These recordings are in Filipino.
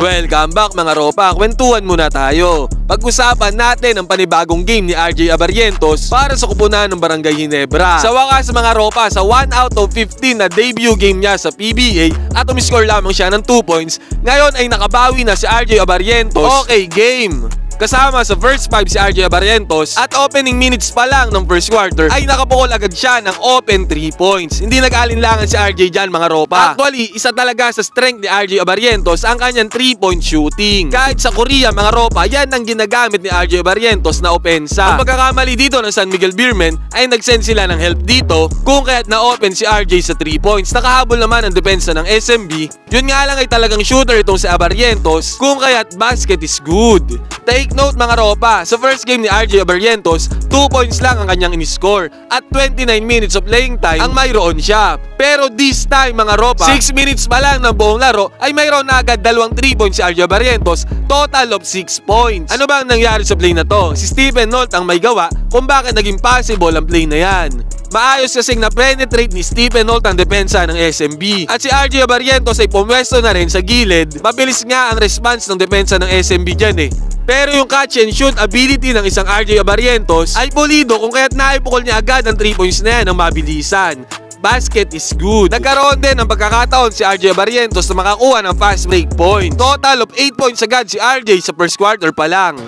Welcome back mga ropa, kwentuhan muna tayo. Pag-usapan natin ang panibagong game ni RJ Abarientos para sa kupunan ng Barangay Ginebra. Sa wakas mga ropa, sa 1 out of 15 na debut game niya sa PBA at umiscore lamang siya ng 2 points, ngayon ay nakabawi na si RJ Abarientos. Okay game! Kasama sa first 5 si RJ Abarientos at opening minutes pa lang ng first quarter ay nakapukol agad siya ng open 3 points. Hindi nag-alinlangan si RJ dyan mga ropa. Actually, isa talaga sa strength ni RJ Abarientos ang kanyang 3-point shooting. Kahit sa Korea mga ropa, yan ang ginagamit ni RJ Abarientos na opensa. Ang pagkakamali dito ng San Miguel Beermen ay nag-send sila ng help dito kung kaya't na-open si RJ sa 3 points. Nakahabol naman ang depensa ng SMB. Yun nga lang ay talagang shooter itong si Abarientos kung kaya't basket is good. Take note mga ropa, sa first game ni RJ Abarientos, 2 points lang ang kanyang in-score at 29 minutes of playing time ang mayroon siya. Pero this time mga ropa, 6 minutes pa lang ng buong laro ay mayroon na agad 2 3 points si RJ Abarientos, total of 6 points. Ano ba ang nangyari sa play na to? Si Stephen Holt ang may gawa kung bakit naging possible ang play na yan. Maayos kasing na-penetrate ni Stephen Holt ang depensa ng SMB. At si RJ Abarientos ay pumwesto na rin sa gilid. Mabilis nga ang response ng depensa ng SMB dyan eh. Pero yung catch and shoot ability ng isang RJ Abarientos ay pulido kung kaya't naipukol niya agad ang 3 points na yan ng mabilisan. Basket is good. Nagkaroon din ng pagkakataon si RJ Abarientos na makakuha ng fast break point. Total of 8 points agad si RJ sa first quarter pa lang.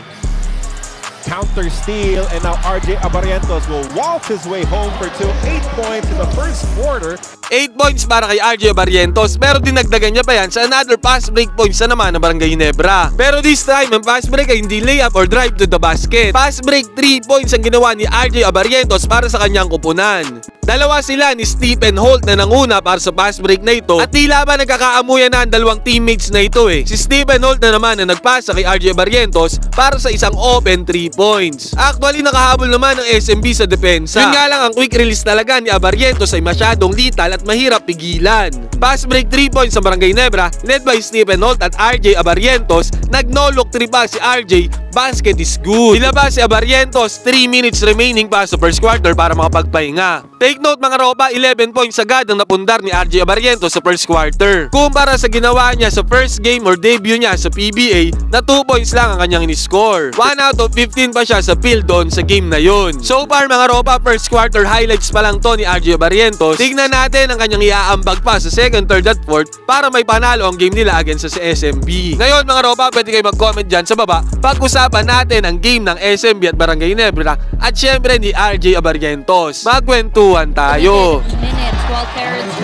Counter steal, and now RJ Abarientos will walk his way home for 8 points in the first quarter. 8 points para kay RJ Abarientos, pero dinagdagan niya pa yan sa another fast break points na naman ng Barangay Ginebra. Pero this time, ang fast break ay hindi layup or drive to the basket. Fast break 3 points ang ginawa ni RJ Abarientos para sa kanyang kupunan. Dalawa sila ni Stephen Holt na nanguna para sa fast break na ito at tila ba nagkakaamuyan na ang dalawang teammates na ito eh. Si Stephen Holt na naman na nagpasa kay RJ Abarientos para sa isang open 3 points. Actually nakahabol naman ng SMB sa depensa. Yun nga lang ang quick release talaga ni Abarientos ay masyadong lethal at mahirap pigilan. Fast break 3 points sa Barangay Ginebra led by Stephen Holt at RJ Abarientos. Nag-no-look 3 pa si RJ. Basket is good. Ilabas si Abarientos, 3 minutes remaining pa sa first quarter para makapagpahinga. Take note mga ropa, 11 points agad ang napundar ni RJ Abarientos sa first quarter. Kumpara sa ginawa niya sa first game or debut niya sa PBA na 2 points lang ang kanyang in-score. 1 out of 15 pa siya sa field doon sa game na yun. So far mga ropa, first quarter highlights pa lang to ni RJ Abarientos. Tignan natin ang kanyang iaambag pa sa second, third at fourth para may panalo ang game nila against sa SMB. Ngayon mga ropa, pwede kayo mag-comment dyan sa baba. Pag-usapan natin ang game ng SMB at Barangay Ginebra at syempre ni RJ Abarientos. Magkwentuhan tayo. Minutes, 12 carats,